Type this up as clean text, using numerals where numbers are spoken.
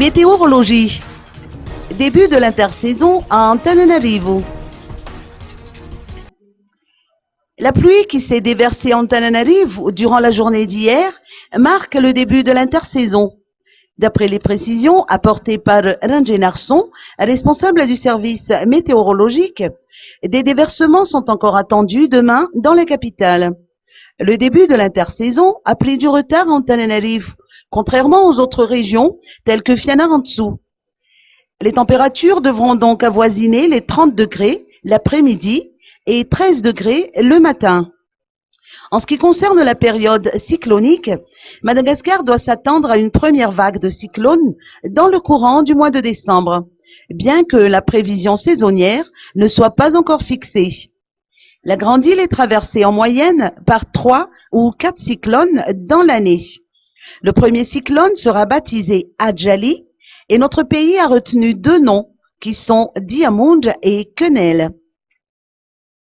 Météorologie. Début de l'intersaison à Antananarivo. La pluie qui s'est déversée à Antananarivo durant la journée d'hier marque le début de l'intersaison. D'après les précisions apportées par Rangé Narson, responsable du service météorologique, des déversements sont encore attendus demain dans la capitale. Le début de l'intersaison a pris du retard à Antananarivo, contrairement aux autres régions telles que Fianarantsoa. Les températures devront donc avoisiner les 30 degrés l'après-midi et 13 degrés le matin. En ce qui concerne la période cyclonique, Madagascar doit s'attendre à une première vague de cyclones dans le courant du mois de décembre, bien que la prévision saisonnière ne soit pas encore fixée. La Grande Île est traversée en moyenne par 3 ou 4 cyclones dans l'année. Le premier cyclone sera baptisé Adjali et notre pays a retenu 2 noms qui sont Diamond et Quenelle.